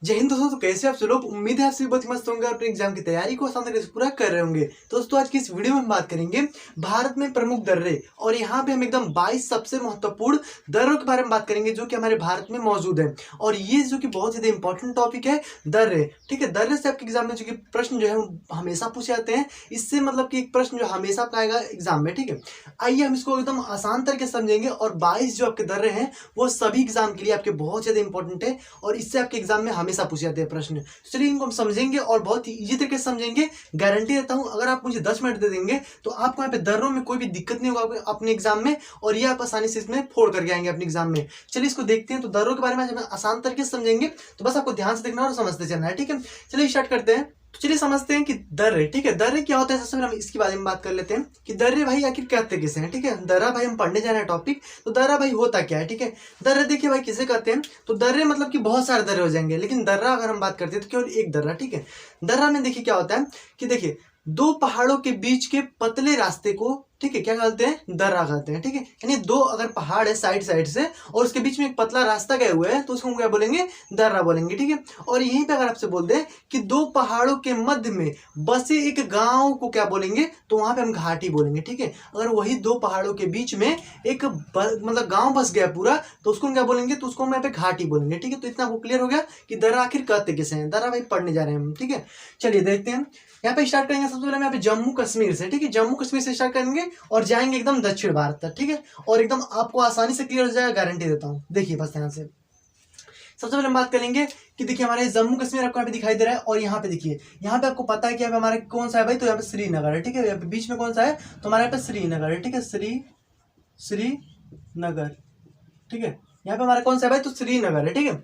जय हिंद दोस्तों। तो कैसे आप सब लोग? उम्मीद है आप सभी बहुत मस्त होंगे, अपने एग्जाम की तैयारी को आसान तरीके से पूरा कर रहे होंगे। दोस्तों आज की इस वीडियो में हम बात करेंगे भारत में प्रमुख दर्रे, और यहाँ पे हम एकदम 22 सबसे महत्वपूर्ण दर्रों के बारे में बात करेंगे जो कि हमारे भारत में मौजूद है। और ये जो कि बहुत ज्यादा इंपॉर्टेंट टॉपिक है, दर्रे। ठीक है, दर्रे से आपके एग्जाम में जो कि प्रश्न जो है वो हमेशा पूछे जाते हैं। इससे मतलब कि एक प्रश्न जो हमेशा आपका आएगा एग्जाम में। ठीक है, आइए हम इसको एकदम आसान तरीके से समझेंगे। और 22 जो आपके दर्रे हैं वो सभी एग्जाम के लिए आपके बहुत ज्यादा इंपॉर्टेंट है, और इससे आपके एग्जाम में हमेशा पूछे जाते हैं प्रश्न। चलिए इनको हम समझेंगे और बहुत ही इजी तरीके से समझेंगे। गारंटी देता हूं अगर आप मुझे 10 मिनट दे देंगे तो आपको यहाँ पे दर्रों में कोई भी दिक्कत नहीं होगा अपने एग्जाम में, और ये आप आसानी से इसमें फोड़ करके आएंगे अपने एग्जाम में। चलिए इसको देखते हैं। तो दर्रों के बारे में जब आसान तरीके से समझेंगे तो बस आपको ध्यान से देखना और समझते चलना है। ठीक है, चलिए स्टार्ट करते हैं। तो चलिए समझते हैं कि दर्रे। ठीक है, दर्रे क्या होता है, सबसे पहले हम इसके बारे में बात कर लेते हैं कि दर्रे भाई आखिर कहते किसे हैं। ठीक है, दर्रा भाई हम पढ़ने जा रहे हैं टॉपिक। तो दर्रा भाई होता क्या है? ठीक है, दर्रे देखिए भाई किसे कहते हैं। तो दर्रे मतलब कि बहुत सारे दर्रे हो जाएंगे, लेकिन दर्रा अगर हम बात करते हैं तो केवल एक दर्रा। ठीक है, दर्रा में देखिए क्या होता है कि देखिए दो पहाड़ों के बीच के पतले रास्ते को, ठीक है, क्या कहते हैं? दर्रा कहते हैं। ठीक है, यानी दो अगर पहाड़ है साइड साइड से और उसके बीच में एक पतला रास्ता गए हुए है तो उसको क्या बोलेंगे? दर्रा बोलेंगे। ठीक है, और यहीं पे अगर आपसे बोल दे कि दो पहाड़ों के मध्य में बसे एक गांव को क्या बोलेंगे? तो वहां पे हम घाटी बोलेंगे। ठीक है, अगर वही दो पहाड़ों के बीच में एक मतलब गांव बस गया पूरा तो उसको हम क्या बोलेंगे? तो उसको हम यहाँ पे घाटी बोलेंगे। ठीक है, तो इतना वो क्लियर हो गया कि दर्रा आखिर कहते किसे हैं। दर्रा भाई पढ़ने जा रहे हैं हम। ठीक है, चलिए देखते हैं। यहाँ पे स्टार्ट करेंगे सबसे पहले हम यहाँ पे जम्मू कश्मीर से। ठीक है, जम्मू कश्मीर से स्टार्ट करेंगे और जाएंगे एकदम दक्षिण भारत तक। ठीक है, और एकदम आपको आसानी से क्लियर हो जाएगा, गारंटी देता हूँ। देखिए बस यहाँ से सबसे पहले हम बात करेंगे कि देखिए हमारे जम्मू कश्मीर आपको यहाँ पे दिखाई दे रहा है, और यहाँ पे देखिए यहाँ पे आपको पता है कि यहाँ पे हमारे कौन सा है भाई? तो यहाँ पे श्रीनगर है। ठीक है, यहाँ पे बीच में कौन सा है? तो हमारे यहाँ पे श्रीनगर है। ठीक है, श्रीनगर। ठीक है, यहाँ पे हमारा कौन सा है भाई? तो श्रीनगर है। ठीक है,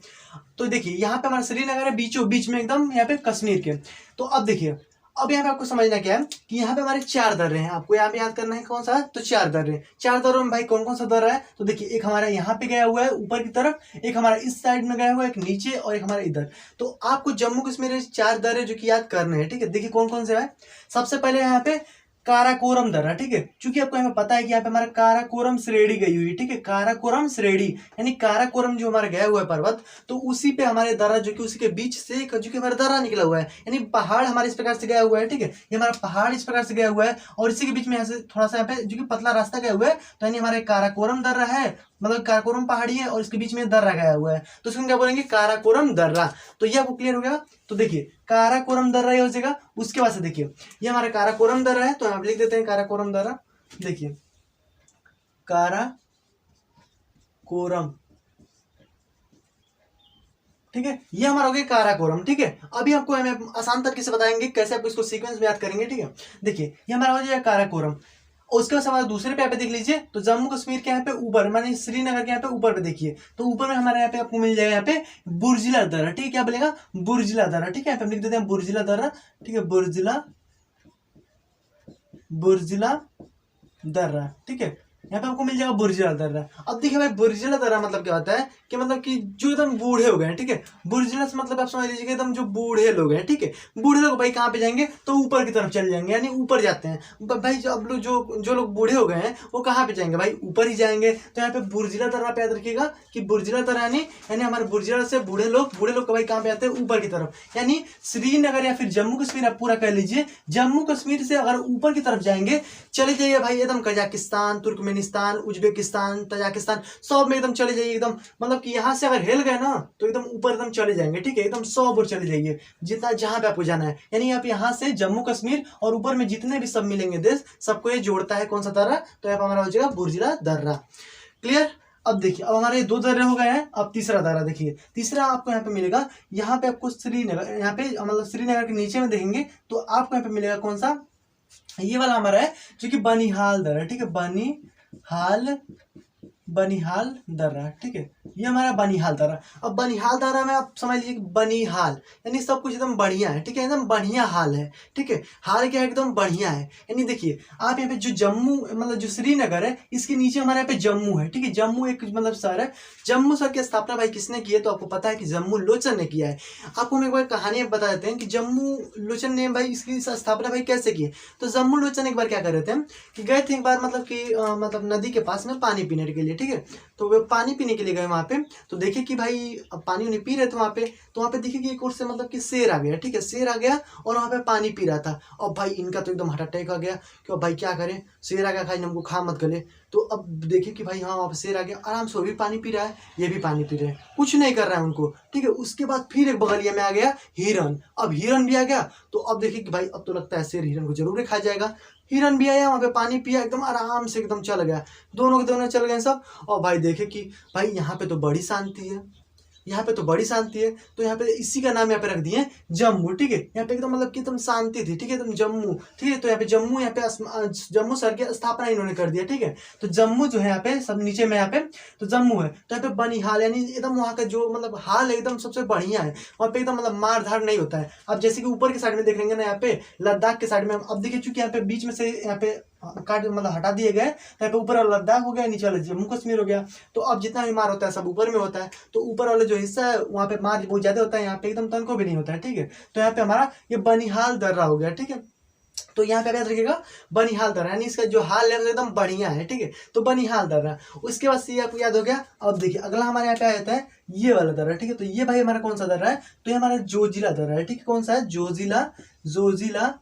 तो देखिए यहाँ पे हमारा श्रीनगर है बीचों बीच में एकदम यहाँ पे कश्मीर के। तो अब देखिए अब यहाँ पे आपको समझना क्या है कि यहाँ पे हमारे चार दर्रे हैं। आपको यहाँ पे याद करना है कौन सा है? तो चार दर्रे। चार दर्रों में भाई कौन कौन सा दर्रा है? तो देखिए एक हमारा यहाँ पे गया हुआ है ऊपर की तरफ, एक हमारा इस साइड में गया हुआ है, एक नीचे, और एक हमारा इधर। तो आपको जम्मू कश्मीर में चार दर्रे जो कि याद करने हैं। ठीक है, देखिए कौन कौन से है। सबसे पहले यहाँ पे काराकोरम दर्रा। ठीक है, क्योंकि आपको यहाँ पे पता है कि यहाँ पे हमारा काराकोरम श्रेणी गई हुई है। ठीक है, काराकोरम श्रेणी यानी काराकोरम जो हमारा गया हुआ है पर्वत, तो उसी पे हमारे दर्रा जो कि उसी के बीच से जो कि हमारा दर्रा निकला हुआ है, यानी पहाड़ हमारे इस प्रकार से गया हुआ है। ठीक है, ये हमारा पहाड़ इस प्रकार से गया हुआ है और इसी के बीच में यहाँ से थोड़ा सा यहाँ पे जो कि पतला रास्ता गया हुआ है, तो यानी हमारे काराकोरम दर्रा है, मतलब काराकोरम पहाड़ी है और इसके बीच में दर्रा गया हुआ है, तो इसको क्या बोलेंगे? काराकोरम दर्रा। तो ये आपको क्लियर हो गया। तो देखिए काराकोरम दर्रा ये हो जाएगा। उसके बाद से देखिए ये हमारा काराकोरम दर्रा है, तो हम लिख देते हैं काराकोरम दर्रा। देखिए काराकोरम, ठीक है, ये हमारा हो गया काराकोरम। ठीक है, अभी आपको हम आसान तरीके से बताएंगे कैसे आप इसको सीक्वेंस में याद करेंगे। ठीक है, देखिए ये हमारा हो जाएगा काराकोरम। उसके बाद हमारे दूसरे पे यहाँ पे देख लीजिए, तो जम्मू कश्मीर के यहाँ पे ऊपर माने श्रीनगर के यहाँ पे ऊपर पे देखिए, तो ऊपर में हमारे यहाँ पे आपको मिल जाएगा यहाँ पे बुर्जिला दर्रा। ठीक है, क्या बोलेगा? बुर्जिला दर्रा। ठीक है, यहाँ पे हम लिख देते हैं बुर्जिला दर्रा। ठीक है, बुर्जिला दर्रा। ठीक है, यहाँ पे आपको मिल जाएगा बुर्जिला दर्रा। अब देखिए भाई बुर्जिला दर्रा मतलब क्या होता है कि मतलब कि जो एकदम बूढ़े हो गए हैं। ठीक है, बुर्जिला से मतलब आप समझ लीजिए एकदम जो बूढ़े लोग हैं। ठीक है, बूढ़े लोग भाई कहाँ पे जाएंगे? तो ऊपर की तरफ चले जाएंगे, यानी ऊपर जाते हैं भाई। जो अब लोग जो लोग बूढ़े हो गए हैं वो कहाँ पे जाएंगे भाई? ऊपर ही जाएंगे। तो यहाँ पे बुर्जिला दर्रा पे याद रखिएगा कि बुर्जिला दर्रा यानी हमारे बुर्जिला से बूढ़े लोग भाई कहाँ पे आते हैं? ऊपर की तरफ। यानी श्रीनगर या फिर जम्मू कश्मीर आप पूरा कह लीजिए, जम्मू कश्मीर से अगर ऊपर की तरफ जाएंगे, चले जाइए भाई एकदम कजाकिस्तान, तुर्कमेनिस्तान, उज्बेकिस्तान, तजाकिस्तान, सब में एकदम चले जाइए एकदम। मतलब कि यहाँ से अगर हिल गए ना तो एकदम ऊपर एकदम चले जाएंगे। ठीक है, एकदम 100 ऊपर चले जाइए जितना जहां पे आपको जाना है। यानी आप यहाँ से जम्मू कश्मीर और ऊपर में जितने भी सब मिलेंगे देश, सबको ये जोड़ता है कौन सा दर्रा? तो यहाँ पर हमारा हो जाएगा बुर्जिला दर्रा। क्लियर? अब देखिए अब हमारे दो दर्रे हो गए हैं। अब तीसरा दर्रा देखिए, तीसरा आपको यहाँ पे मिलेगा, यहाँ पे आपको श्रीनगर, यहाँ पे मतलब श्रीनगर के नीचे में देखेंगे तो आपको यहाँ पे मिलेगा कौन सा? ये वाला हमारा है जो कि बनिहाल दर्रा। ठीक है, बनिहाल दर्रा। ठीक है, ये हमारा बनिहाल दर्रा। अब बनिहाल दर्रा में आप समझ लीजिए बनिहाल यानी सब कुछ एकदम बढ़िया है। ठीक है, एकदम बढ़िया हाल है। ठीक है, हाल क्या है? एकदम बढ़िया है। यानी देखिए आप यहाँ पे जो जम्मू मतलब जो श्रीनगर है इसके नीचे हमारे यहाँ पे जम्मू है। ठीक है, जम्मू एक मतलब शहर है। जम्मू शहर की स्थापना भाई किसने की है? तो आपको पता है कि जम्मू लोचन ने किया है। आपको हम एक बार कहानी बता देते हैं कि जम्मू लोचन ने भाई इसकी स्थापना भाई कैसे की है। तो जम्मू लोचन एक बार क्या कर रहे थे कि गए थे एक बार मतलब कि मतलब नदी के पास में पानी पीने के लिए। ठीक है, तो वे पानी पीने के लिए गए वहां वहाँ पे, तो देखे कि भाई अब पानी उन्हें पी रहे थे वहाँ पे, तो वहाँ पे देखिए कि एक और से मतलब कि शेर आ गया, ठीक है, शेर आ गया और वहाँ पे पानी पी रहा था। अब भाई इनका तो एकदम हार्ट अटैक आ गया कि अब भाई क्या करें, शेर आ गया, खाई हमको खा मत गले। तो अब देखिए कि भाई हाँ वहाँ पे शेर आ गया, आराम से वो भी पानी पी रहा है, ये भी पानी पी रहे हैं, कुछ नहीं कर रहा है उनको, ठीक है। उसके बाद फिर एक बगलिया में आ गया हिरन, अब हिरन भी आ गया। तो अब देखिए कि भाई अब तो लगता है शेर हिरन को जरूर खा जाएगा। हिरन भी आया वहाँ पे, पानी पिया, एकदम आराम से एकदम चल गया, दोनों के दोनों चल गए सब। और भाई देखे कि भाई यहाँ पे तो बड़ी शांति है, यहाँ पे तो बड़ी शांति है, तो यहाँ पे इसी का नाम यहाँ पे रख दिए जम्मू, ठीक है। यहाँ पे एकदम मतलब कि एकदम शांति थी, ठीक है, एकदम जम्मू, ठीक है। तो यहाँ पे जम्मू, यहाँ पे जम्मू शहर की स्थापना इन्होंने कर दिया, ठीक है। तो जम्मू जो है यहाँ पे सब नीचे में यहाँ पे तो जम्मू है, तो यहाँ पे बनिहाल यानी एकदम वहाँ का जो मतलब हाल एकदम सबसे बढ़िया है, वहाँ पे एकदम मतलब मार धाड़ नहीं होता है। अब जैसे कि ऊपर के साइड में देख लेंगे ना, यहाँ पे लद्दाख के साइड में, अब देखिए चूंकि यहाँ पे बीच में से यहाँ पे काट मतलब हटा दिए गए, तो यहाँ पे ऊपर वाला लद्दाख हो गया, नीचे वाला जम्मू कश्मीर हो गया। तो अब जितना भी मार होता है सब ऊपर में होता है, तो ऊपर वाला जो हिस्सा है वहाँ पे मार बहुत ज्यादा होता है, यहाँ पे एकदम तनको भी नहीं होता है, ठीक है। तो यहाँ पे हमारा ये बनिहाल दर्रा हो गया, ठीक है। तो यहाँ पे याद रखिएगा बनिहाल दर्रा, यानी इसका जो हाल है एकदम बढ़िया है, ठीक है। तो बनिहाल दर्रा, उसके बाद से ये आपको याद हो गया। अब देखिए अगला हमारे यहाँ पे आ जाता है ये वाला दर्रा, ठीक है। तो ये भाई हमारा कौन सा दर्रा है, तो ये हमारा जोजिला दर्रा है, ठीक है। कौन सा है, जोजिला, जोजिला,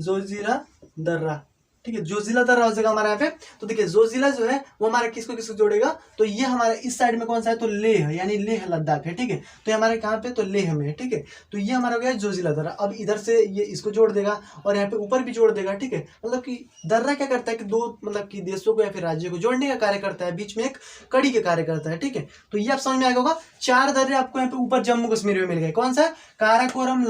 जोजिला दर्रा, ठीक है। जोजिला दर्रा हो जाएगा हमारे यहाँ पे। तो देखिए जोजिला जो है वो हमारा किसको किसको जोड़ेगा, तो ये हमारे इस साइड में कौन सा है, तो लेह, यानी लेह लद्दाख है, ठीक है। तो ये हमारे कहाँ पे, तो लेह में है, ठीक है। तो ये हमारा हो गया जोजिला दर्रा। अब इधर से ये इसको जोड़ देगा और यहाँ पे ऊपर भी जोड़ देगा, ठीक है। मतलब कि दर्रा क्या करता है कि दो मतलब कि देशों को या फिर राज्यों को जोड़ने का कार्य करता है, बीच में एक कड़ी के कार्य करता है, ठीक है। तो ये आप समझ में आएगा होगा। 4 दर्रे आपको यहाँ पे ऊपर जम्मू कश्मीर में मिल गए, कौन सा, काराकोरम,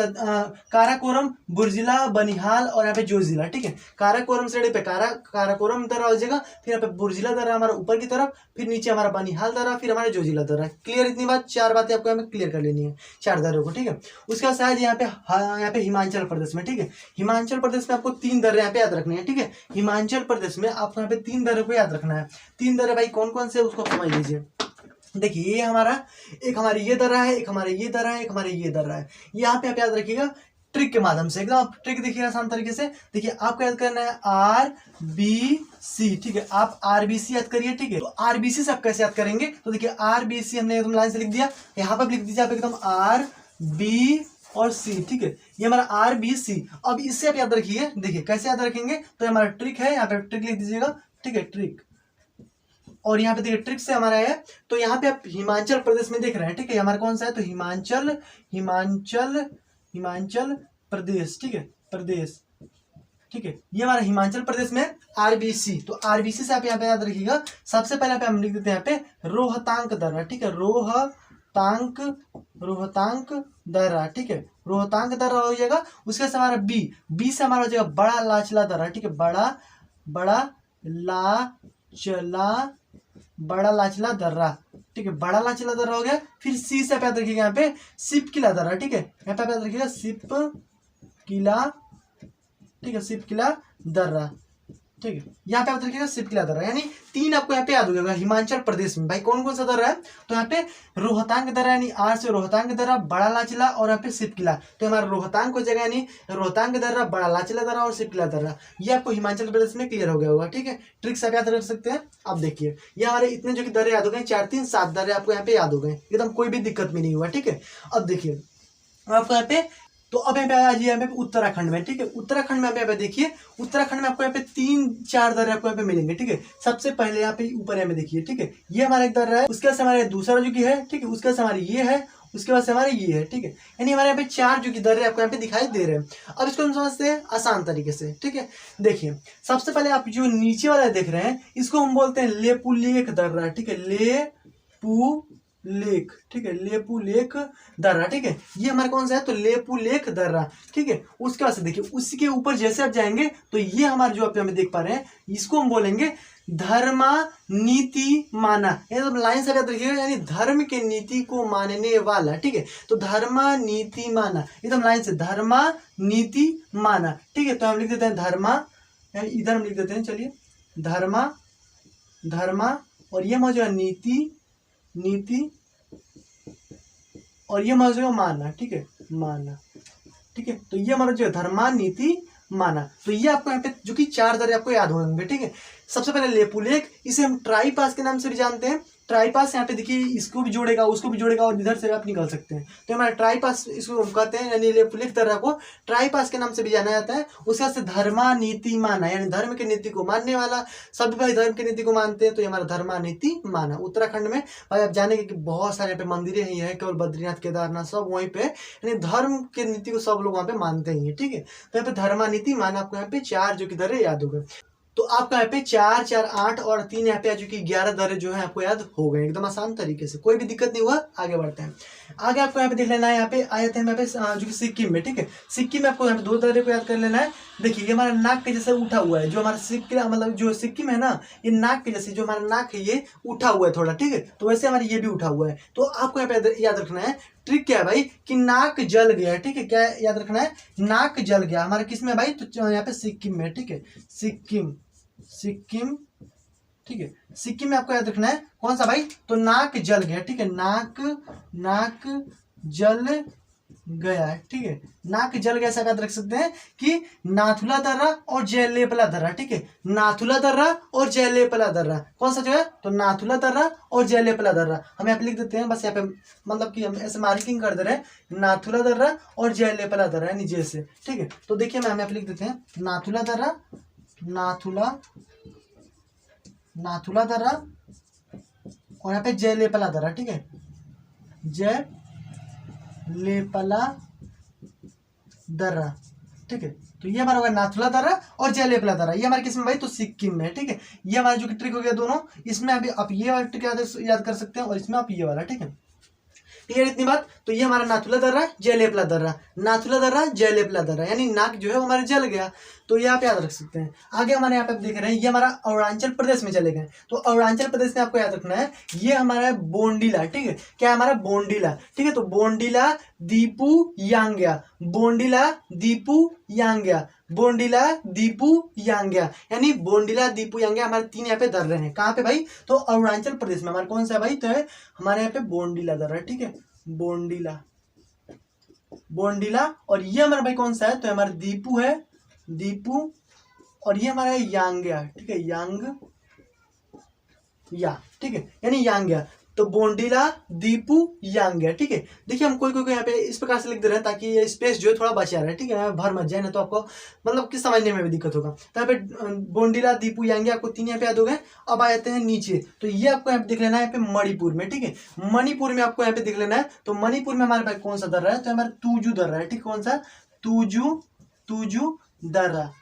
काराकोरम, बुर्जिला, बनिहाल और यहाँ पे जोजिला, ठीक है। काराकोरम से पे काराकोरम दर्रा हो जाएगा, फिर यहाँ पे बुर्जिला दर्रा हमारा ऊपर की तरफ, फिर नीचे हमारा बनिहाल दर्रा, फिर हमारा जोजिला दर्रा। क्लियर, इतनी बात, 4 बातें आपको यहाँ पे क्लियर कर लेनी है 4 दर्रों को, ठीक है। उसके बाद शायद यहाँ पे हिमाचल प्रदेश में, ठीक है, हिमाचल प्रदेश में आपको 3 दर्रे यहाँ पे याद रखने हैं, ठीक है। हिमाचल प्रदेश में आपको यहाँ पे 3 दर्रे को याद रखना है। 3 दर्रे भाई कौन कौन से उसको समझ लीजिए। देखिए ये हमारा एक हमारी ये दर्रा है, एक हमारे ये दर्रा है, एक हमारे ये दर्रा है। यहाँ पे आप याद रखिएगा ट्रिक के माध्यम से, एकदम आप ट्रिक देखिएगा आसान तरीके से। देखिए आपको याद करना है RBC, ठीक है। आप RBC याद करिए, ठीक है। तो RBC से आप कैसे याद करेंगे, तो देखिए RBC हमने एकदम लाइन से लिख दिया, यहाँ पर लिख दीजिए आप एकदम RB और C, ठीक है। ये हमारा RBC। अब इससे आप याद रखिए, देखिए कैसे याद रखेंगे, तो हमारा ट्रिक है, यहाँ पे ट्रिक लिख दीजिएगा, ठीक है, ट्रिक। और यहाँ पे देखिए ट्रिक से हमारा है, तो यहाँ पे आप हिमाचल प्रदेश में देख रहे हैं, ठीक है। हमारा कौन सा है, तो हिमाचल, हिमाचल, हिमाचल प्रदेश, ठीक है, प्रदेश, ठीक है। ये हमारा हिमाचल प्रदेश में RBC। तो RBC से आप यहाँ पे याद रखिएगा, सबसे पहले पे हम लिख देते हैं यहाँ पे रोहतांग दर्रा, ठीक है, रोहतांग, रोहतांग दर्रा, ठीक है, रोहतांग दर्रा हो जाएगा। उसके बाद हमारा बी से हमारा हो जाएगा बड़ा लाचला दर्रा, ठीक है, बड़ा लाचला दर्रा, ठीक है, बड़ा लाचला दर्रा हो गया। फिर सी से आप याद रखिएगा यहाँ पे सिप किला दर्रा, ठीक है, यहाँ पे आप याद रखिएगा सिप किला, ठीक है, सिप किला दर्रा, ठीक है। यहाँ पे आप रखिएगा सिप किला दर्रा, यानी 3 आपको यहाँ पे याद हो जाएगा हिमाचल प्रदेश में। भाई कौन कौन सा दर्रा है, तो यहाँ पे रोहतांग दर्रा, यानी R से रोहतांग दर्रा, बड़ा लाचला और यहाँ पे सिप किला। तो हमारा रोहतांग हो जाएगा, यानी रोहतांग दर्रा, बड़ा लाचला दर्रा और सिप किला दर्रा। ये आपको हिमाचल प्रदेश में क्लियर हो गया होगा, ठीक है। ट्रिक से आप याद रख सकते हैं। अब देखिए ये हमारे इतने जो कि दर्रे याद हो गए, 4 3 7 दर्रे आपको यहाँ पे याद हो गए, एकदम कोई भी दिक्कत भी नहीं हुआ, ठीक है। अब देखिए आपको यहाँ पे, तो अब यहाँ पे आ जाइए यहाँ पे उत्तराखंड में, ठीक है। उत्तराखंड में यहाँ पे देखिए, उत्तराखंड में आपको यहाँ पे 3-4 दर्रे आपको यहाँ पे मिलेंगे, ठीक है। सबसे पहले यहाँ पे ऊपर यहाँ में देखिए, ठीक है, ये हमारा एक दर्रा है, उसके बाद हमारे दूसरा जो कि है, ठीक है, उसके बाद हमारे ये है, उसके बाद से हमारे ये है, ठीक है। यानी हमारे यहाँ पे 4 जो कि दर्रे आपको यहाँ पे दिखाई दे रहे हैं। अब इसको हम समझते हैं आसान तरीके से, ठीक है। देखिए सबसे पहले आप जो नीचे वाला देख रहे हैं, इसको हम बोलते हैं लेपुलेख दर्रा, ठीक है, लेपुलेख, ठीक है, लेपुलेख दर्रा, ठीक है। ये हमारा कौन सा है, तो लेपुलेख दर्रा, ठीक है। उसके बाद से देखिए उसके ऊपर जैसे आप जाएंगे, तो ये हमारे जो आप हमें देख पा रहे हैं, इसको हम बोलेंगे धर्मा नीति माना, एकदम लाइन से याद रखिएगा, यानी धर्म के नीति को मानने वाला, ठीक है। तो धर्मा नीति माना, एकदम लाइन से धर्मा नीति माना, ठीक है। तो हम लिख देते हैं धर्मा, इधर हम लिख देते हैं, चलिए धर्मा, धर्मा, और ये मौजूद नीति, नीति, और ये मौजूद माना, ठीक है, माना, ठीक है। तो ये हमारा जो है धर्मा नीति माना। तो ये आपको यहाँ पे जो कि 4 दर्रे आपको याद होंगे, ठीक है। सबसे पहले लेपुलेख, इसे हम ट्राई पास के नाम से भी जानते हैं। ट्राई पास यहाँ पे देखिए इसको भी जोड़ेगा उसको भी जोड़ेगा और इधर से आप निकल सकते हैं। तो हमारा ट्राई पास इसको कहते हैं, यानी लेफ्ट दर्रा को ट्राई पास के नाम से भी जाना जाता है। उसके बाद से धर्मा नीति माना, यानी धर्म की नीति को मानने वाला, सभी भाई धर्म की नीति को मानते हैं, तो ये हमारा धर्मा नीति माना। उत्तराखंड में भाई आप जानेंगे कि बहुत सारे यहाँ पे मंदिरें ही है, केवल बद्रीनाथ केदारनाथ सब वहीं पे, यानी धर्म की नीति को सब लोग वहाँ पे मानते ही है। ठीक है, तो यहाँ पे धर्मा नीति माना आपको यहाँ पे 4 जो कि दर्रे याद हो गए। तो आपका यहाँ पे 4 4 8 और 3 यहाँ पे आ चुकी 11 दर्रे जो है आपको याद हो गए एकदम आसान तरीके से, कोई भी दिक्कत नहीं हुआ। आगे बढ़ते हैं, आगे आपको यहाँ पे देख लेना है, यहाँ पे आए थे यहाँ पे जो कि सिक्किम में। ठीक है, सिक्किम में आपको यहाँ पे 2 दर्रे को याद कर लेना है। देखिए ये हमारा नाक के जैसे उठा हुआ है, जो हमारा सिक्किम मतलब जो सिक्किम है ना, ये नाक के जैसे जो हमारा नाक है ये उठा हुआ है थोड़ा। ठीक है, तो वैसे हमारे ये भी उठा हुआ है। तो आपको यहाँ पे याद रखना है ट्रिक क्या है भाई कि नाक जल गया है। ठीक है, क्या याद रखना है, नाक जल गया हमारा किस में भाई, तो यहाँ पे सिक्किम में। ठीक है, सिक्किम सिक्किम ठीक है, सिक्किम में आपको याद रखना है कौन सा भाई, तो नाक जल गया। ठीक है, नाक जल गया है। ठीक है, नाक जल गया ऐसा याद रख सकते हैं कि नाथुला दर्रा और जयलेपला दर्रा। ठीक है, नाथुला दर्रा और जयलेपला दर्रा कौन सा जो है, तो नाथुला दर्रा और जयलेपला दर्रा हम यहाँ पे लिख देते हैं, बस यहाँ पे मतलब कि हम ऐसे मार्किंग कर दे रहे हैं, नाथुला दर्रा और जयलेपला दर्रा यानी जैसे। ठीक है, तो देखिए हम यहाँ पे लिख देते हैं नाथुला दर्रा, नाथुला दर्रा और यहाँ पे जयलेपला दर्रा। ठीक है, जयलेपला दर्रा। ठीक है, तो ये हमारा होगा नाथुला दर्रा और जयलेपला दर्रा, ये हमारे किस में भाई, तो सिक्किम में। ठीक है, ये हमारा जो कि ट्रिक हो गया दोनों, इसमें अभी आप ये वाला ट्रिक याद कर सकते हैं और इसमें आप ये वाला। ठीक है, क्लियर इतनी बात। तो ये हमारा नाथुला दर्रा जयलेपला दर्रा, नाथुला दर्रा जयलेपला दर्रा, यानी नाक जो है वो हमारे जल गया, तो ये आप याद रख सकते हैं। आगे हमारे यहाँ पे देख रहे हैं ये हमारा अरुणाचल प्रदेश में चले गए, तो अरुणाचल प्रदेश में आपको याद रखना है ये हमारा है बोंडीला। ठीक है, क्या है हमारा बोंडीला। ठीक है, तो बोंडीला दीपू यांग्या, बोंडीला दीपू यांग्या, बोंडीला दीपू यांग्या, यानी बोंडीला दीपू यांग्या हमारे 3 यहाँ पे दर्रे हैं। कहाँ पे भाई, तो अरुणाचल प्रदेश में हमारे कौन सा है भाई, तो है हमारे यहाँ पे बोंडीला दर्रा। ठीक है, बोंडीला और ये हमारा भाई कौन सा है, तो हमारा दीपू है, दीपू, और ये हमारा है यांग्या। ठीक है, ठीक है, यानी यांग्या, तो बोंडीला दीपू यांग्या। ठीक है, देखिए हम कोई यहाँ पे इस प्रकार से लिख दे रहे हैं ताकि ये स्पेस जो है थोड़ा बचा रहे। ठीक है, भर मत जाए ना तो आपको मतलब कि समझने में भी दिक्कत होगा। तो यहाँ पे बोंडीला दीपू यांग्या आपको 3 यहाँ पे याद हो गए। अब आ जाते हैं नीचे, तो ये आपको यहाँ पे दिख लेना है यहाँ पे मणिपुर में। ठीक है, मणिपुर में आपको यहाँ पे दिख लेना है, तो मणिपुर में हमारे पास कौन सा दर्रा है, तो हमारा तुजू दर्रा है। ठीक, कौन सा, तुजू दर्रा।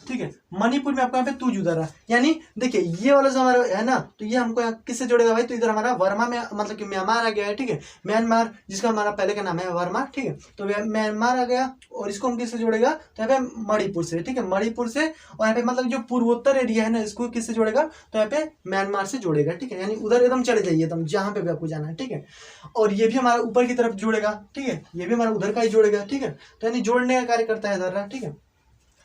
ठीक है, मणिपुर में आपको यहाँ पे तुजू दर्रा, यानी देखिए ये वाला जो हमारा है ना, तो ये हमको यहाँ किससे जोड़ेगा भाई, तो इधर हमारा वर्मा में मतलब कि म्यांमार आ गया है। ठीक है, म्यांमार जिसका हमारा पहले का नाम है वर्मा। ठीक है, तो म्यांमार आ गया और इसको हम किससे जोड़ेगा, तो यहाँ पे मणिपुर से। ठीक है, मणिपुर से, और यहाँ पे मतलब जो पूर्वोत्तर एरिया है ना इसको किससे जोड़ेगा, तो यहाँ पे म्यांमार से जोड़ेगा। ठीक है, यानी उधर एकदम चले जाइए एकदम जहाँ पे भी आपको जाना है। ठीक है, और ये भी हमारा ऊपर की तरफ जोड़ेगा। ठीक है, ये भी हमारा उधर का ही जोड़ेगा। ठीक है, तो यानी जोड़ने का कार्य करता है दर्रा। ठीक है,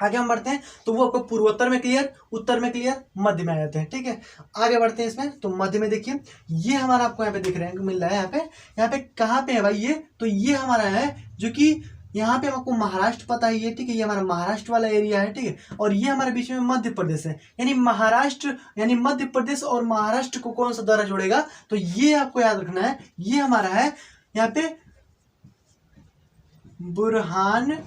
आगे हम बढ़ते हैं, तो वो आपको पूर्वोत्तर में क्लियर, उत्तर में क्लियर, मध्य में आ जाते हैं। ठीक है, आगे बढ़ते हैं इसमें, तो मध्य में देखिए ये हमारा आपको यहाँ पे दिख रहे हैं मिल रहा है, यहाँ पे कहाँ पे है भाई ये, तो ये हमारा है जो कि यहाँ पे आपको महाराष्ट्र पता है ये। ठीक है, ये हमारा महाराष्ट्र वाला एरिया है। ठीक है, और ये हमारे बीच में मध्य प्रदेश है, यानी महाराष्ट्र यानी मध्य प्रदेश और महाराष्ट्र को कौन सा दर्रा जोड़ेगा, तो ये आपको याद रखना है, ये हमारा है यहाँ पे बुरहान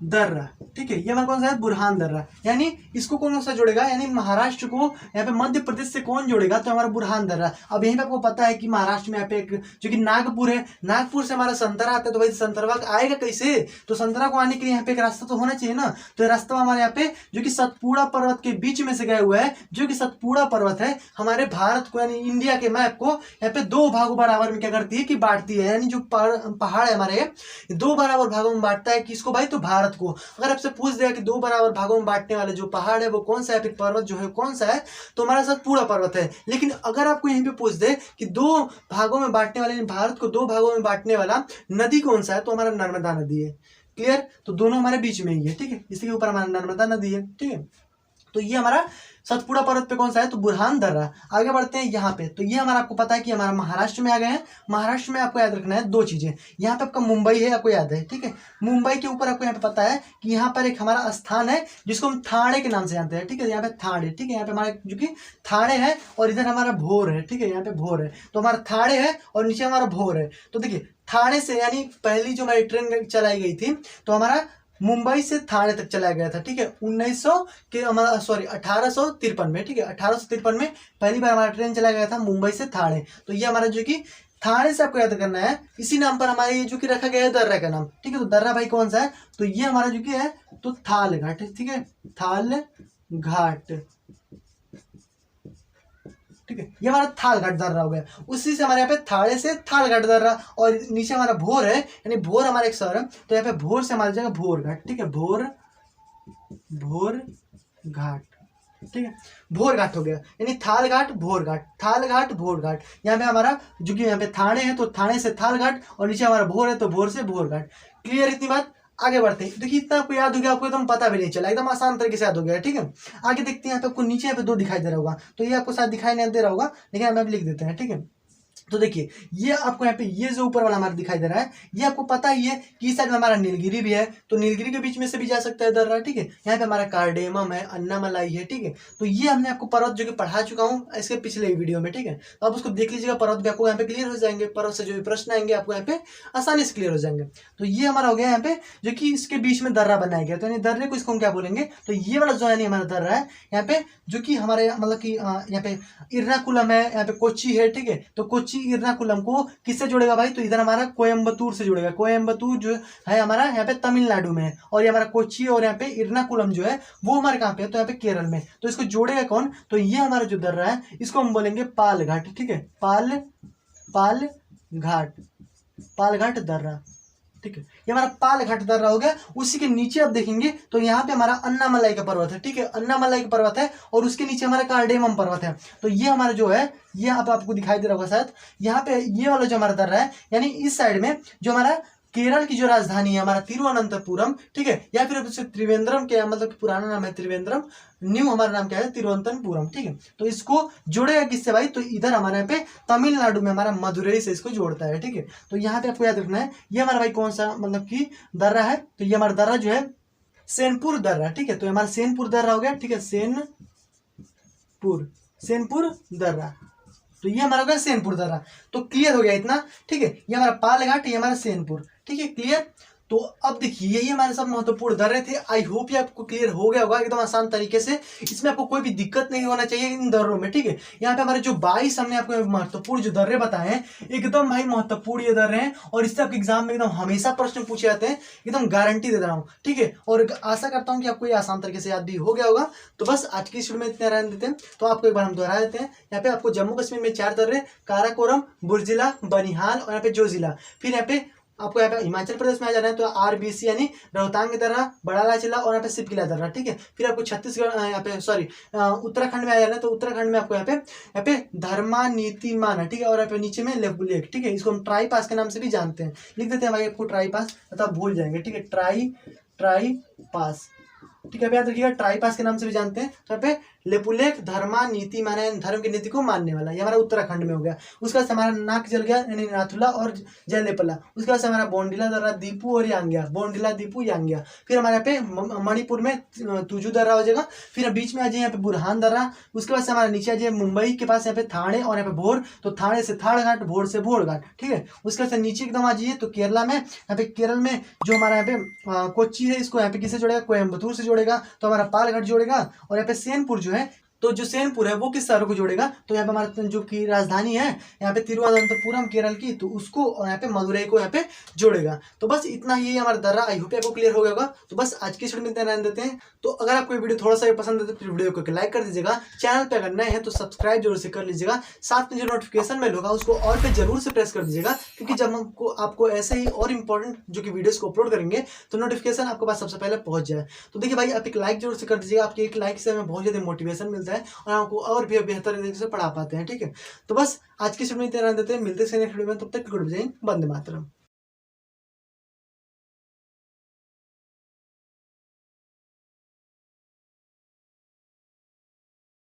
दर्रा। ठीक है, ये हमारा कौन सा है, बुरहान दर्रा, यानी इसको कौन सा जोड़ेगा, यानी महाराष्ट्र को यहाँ पे मध्य प्रदेश से कौन जोड़ेगा, तो हमारा बुरहान दर्रा। अब यहीं पे आपको पता है कि महाराष्ट्र में यहाँ पे एक जो कि नागपुर है, नागपुर से हमारा संतरा आता है, तो भाई संतरा आएगा कैसे, तो संतरा को आने के लिए यहाँ पे एक रास्ता तो होना चाहिए ना, तो रास्ता हमारे यहाँ पे जो कि सतपुड़ा पर्वत के बीच में से गया हुआ है, जो कि सतपुड़ा पर्वत है हमारे भारत को यानी इंडिया के मैप को यहाँ पे 2 भागों बराबर में क्या करती है कि बांटती है, यानी जो पहाड़ है हमारे 2 बराबर भागों में बांटता है किसको भाई, तो भारत को। अगर आपसे पूछ दिया कि 2 बराबर भागों में बांटने वाले जो पहाड़ है वो कौन सा है, फिर पर्वत जो है कौन सा है, तो हमारा सतपुड़ा पर्वत है। लेकिन अगर आपको यहीं पे पूछ दे कि 2 भागों में बांटने वाले भारत को 2 भागों में बांटने वाला नदी कौन सा है, तो हमारा नर्मदा नदी है। क्लियर, तो दोनों हमारे बीच में ही है। ठीक है, इसके ऊपर हमारा नर्मदा नदी है। ठीक है, तो ये हमारा सतपुड़ा पर्वत पे कौन सा है, तो बुरहान दर्रा। आगे बढ़ते हैं यहाँ पे, तो ये हमारा आपको पता है कि हमारा महाराष्ट्र में आ गए हैं। महाराष्ट्र में आपको याद रखना है दो चीजें, यहाँ पे आपका मुंबई है, आपको याद है, ठीक है। मुंबई के ऊपर आपको यहाँ पे पता है कि यहाँ पर एक हमारा स्थान है जिसको हम थाने के नाम से जानते हैं, ठीक है। यहाँ पे थाने, ठीक है, यहाँ पे हमारा जो कि थाने है और इधर हमारा भोर है, ठीक है, यहाँ पे भोर है। तो हमारा थाने है और नीचे हमारा भोर है। तो देखिए थाने से यानी पहली जो हमारी ट्रेन चलाई गई थी तो हमारा मुंबई से थाने तक चलाया गया था, ठीक है, 1900 के हमारा 1853 में, ठीक है, 1853 में पहली बार हमारा ट्रेन चलाया गया था मुंबई से थाने। तो ये हमारा जो कि थाने से आपको याद करना है, इसी नाम पर हमारे ये जो कि रखा गया है दर्रा का नाम, ठीक है। तो दर्रा भाई कौन सा है, तो ये हमारा जो कि है तो थाल घाट, ठीक है, थाल घाट, ठीक है, ये हमारा थाल घाट दर्रा हो गया। उसी से हमारे यहाँ पे थाड़े से थाल घाट दर्रा और नीचे हमारा भोर है, यानी भोर हमारा एक शहर है, तो यहाँ पे भोर से हमारा जगह भोर घाट, ठीक है, भोर घाट, ठीक है, भोर घाट हो गया। यानी थाल घाट भोर घाट, थाल घाट भोर घाट। यहाँ पे हमारा जो कि यहाँ पे थाने है तो थाने से थाल घाट और नीचे हमारा भोर है तो भोर से भोर घाट। क्लियर इतनी बात। आगे बढ़ते हैं, देखिए इतना आपको याद हो गया, आपको एकदम पता भी नहीं चला, एकदम आसान तरीके से याद हो गया, ठीक है। आगे देखते हैं, यहाँ पे आपको नीचे यहाँ पे 2 दिखाई दे रहा होगा, तो ये आपको शायद दिखाई नहीं दे रहा होगा, लेकिन हम लिख देते हैं, ठीक है। तो देखिए ये आपको यहाँ पे ये जो ऊपर वाला हमारा दिखाई दे रहा है, ये आपको पता ही है कि इस साइड में हमारा नीलगिरी भी है, तो नीलगिरी के बीच में से भी जा सकता है दर्रा, ठीक है। यहाँ पे हमारा कार्डेमम है, अन्नामलाई है, ठीक है। तो ये हमने आपको पर्वत जो कि पढ़ा चुका हूँ इसके पिछले वीडियो में, ठीक है। तो आप उसको देख लीजिएगा, पर्वत भी आपको यहाँ पे क्लियर हो जाएंगे, पर्वत से जो भी प्रश्न आएंगे आपको यहाँ पे आसानी से क्लियर हो जाएंगे। तो ये हमारा हो गया यहाँ पे जो कि इसके बीच में दर्रा बनाया गया, तो यानी दर्रे को इसको हम क्या बोलेंगे, तो ये वाला जो है हमारा दर्रा है यहाँ पे जो कि हमारे मतलब कि यहाँ पे इर्नाकुलम है, यहाँ पे कोच्चि है, ठीक है। तो कोच्चि इर्नाकुलम को किससे जोड़ेगा भाई, तो इधर हमारा कोयम्बतूर से जुड़ेगा। कोयम्बतूर जो है हमारा यहाँ पे तमिलनाडु में है, और ये हमारा कोच्चि और यहाँ पे इर्नाकुलम जो है वो हमारे कहाँ पे है, तो यहाँ पे केरल में। तो इसको जोड़ेगा कौन, तो ये हमारा जो दर्रा है इसको हम बोलेंगे पाल घाट, ठीक है, पाल घाट दर्रा, ठीक है। ये हमारा पाल घाट दर्रा हो गया। उसी के नीचे आप देखेंगे तो यहाँ पे हमारा अन्नामलाई का पर्वत है, ठीक है, अन्नामलाई का पर्वत है, और उसके नीचे हमारा कार्डेमम पर्वत है। तो ये हमारा जो है ये आपको दिखाई दे रहा होगा शायद, यहाँ पे ये वाला जो हमारा दर्रा है, यानी इस साइड में जो हमारा केरल की जो राजधानी है हमारा तिरुवनंतपुरम, ठीक है, या फिर उसे त्रिवेंद्रम के मतलब पुराना नाम है त्रिवेंद्रम, न्यू हमारा नाम क्या है तिरुवनंतपुरम, ठीक है। तो इसको जोड़ेगा किससे भाई, तो इधर हमारे यहाँ पे तमिलनाडु में हमारा मदुरई से इसको जोड़ता है, ठीक है। तो यहाँ पे आपको याद रखना है ये हमारा भाई कौन सा मतलब कि दर्रा है, तो ये हमारा दर्रा जो है सेनपुर दर्रा, ठीक है। तो हमारा सेनपुर दर्रा हो गया, ठीक है, सेनपुर दर्रा, तो ये हमारा हो गया सेनपुर दर्रा। तो क्लियर हो गया इतना, ठीक है। ये हमारा पाल घाट, ये हमारा सेनपुर, ठीक है, क्लियर। तो अब देखिए यही हमारे सब महत्वपूर्ण दर्रे थे। आई होप ये आपको क्लियर हो गया होगा एकदम आसान तरीके से, इसमें आपको कोई भी दिक्कत नहीं होना चाहिए इन दर्रों में, ठीक है। यहाँ पे हमारे जो 22 हमने आपको महत्वपूर्ण जो दर्रे बताए हैं एकदम भाई महत्वपूर्ण ये दर्रे हैं, और इससे आपके एग्जाम में एकदम हमेशा प्रश्न पूछे जाते हैं, एकदम गारंटी दे रहा हूँ, ठीक है। और आशा करता हूँ कि आपको ये आसान तरीके से याद भी हो गया होगा। तो बस आज की वीडियो में इतना रहने देते हैं। तो आपको एक बार हम दोहरा देते हैं, यहाँ पे आपको जम्मू कश्मीर में 4 दर्रे, काराकोरम, बुर्जिला, बनिहाल और यहाँ पे जोजिला। फिर यहाँ पे आपको यहाँ पे हिमाचल प्रदेश में आ जाना है तो आरबीसी यानी रोहतांग दर्रा, बड़ा चिला और यहाँ पे सिपकिला दर्रा, ठीक है। फिर आपको छत्तीसगढ़ यहाँ पे उत्तराखंड में आ जाना है तो उत्तराखंड में आपको यहाँ पे धर्मा नीतिमान है, ठीक है, और यहाँ पे नीचे में लेक, ठीक है। इसको हम ट्राई पास के नाम से भी जानते हैं, लिख देते हैं भाई आपको ट्राई पास, मतलब भूल जाएंगे, ठीक है, ट्राई पास, ठीक है, याद रखिएगा ट्राई पास के नाम से भी जानते हैं। तो यहाँ पे लेपुलेख धर्मा नीति माने धर्म की नीति को मानने वाला, ये हमारा उत्तराखंड में हो गया। उसके बाद हमारा नाक जल गया यानी नाथुला और जयलेपला। उसके बाद हमारा बोंडिला दर्रा, दीपू और यांग्या, बोंडिला दीपू यांग्या। फिर हमारे यहाँ पे मणिपुर में तुजू दर्रा हो जाएगा। फिर बीच में आ जाए यहाँ पे बुरहान दर्रा। उसके बाद से हमारा नीचे आ जाए मुंबई के पास यहाँ पे थाने और यहाँ पे भोर, तो थाने से थाड़ घाट, भोर से भोर घाट, ठीक है। उसके बाद से नीचे एकदम आ जाइए तो केरला में, यहाँ पे केरल में जो हमारा यहाँ पे कोच्चि है इसको यहाँ पे किससे जोड़ेगा, कोयम्बतूर से जोड़ेगा, तो हमारा पाल घाट जोड़ेगा। और यहाँ पे सेनपुर जो है तो जो सेनपुर है वो किस शहर को जोड़ेगा, तो यहाँ पे हमारा जो की राजधानी है यहाँ पे तिरुवनंतपुरम केरल की, तो उसको और यहाँ पे मदुरई को यहाँ पे जोड़ेगा। तो बस इतना ही हमारा दर्रा। आई होप आपको क्लियर हो गया होगा। तो बस आज की वीडियो में इतना रहने देते हैं। तो अगर आपको ये वीडियो थोड़ा सा पसंद है तो फिर वीडियो को लाइक कर दीजिएगा, चैनल पे अगर नए हैं तो सब्सक्राइब जरूर से कर लीजिएगा, साथ में जो नोटिफिकेशन बेल होगा उसको ऑल पे जरूर से प्रेस कर दीजिएगा, क्योंकि जब हमको आपको ऐसे ही और इंपॉर्टेंट जो कि वीडियोस को अपलोड करेंगे तो नोटिफिकेशन आपके पास सबसे पहले पहुंच जाए। तो देखिए भाई आप एक लाइक जरूर से कर दीजिएगा, आपके एक लाइक से हमें बहुत ज्यादा मोटिवेशन मिलता है और आपको और भी बेहतर तरीके से पढ़ा पाते हैं, ठीक है। तो बस आज की वीडियो में इतना रहने देते हैं, मिलते हैं नेक्स्ट वीडियो में, तब तक गुड बाय, वंदे मातरम।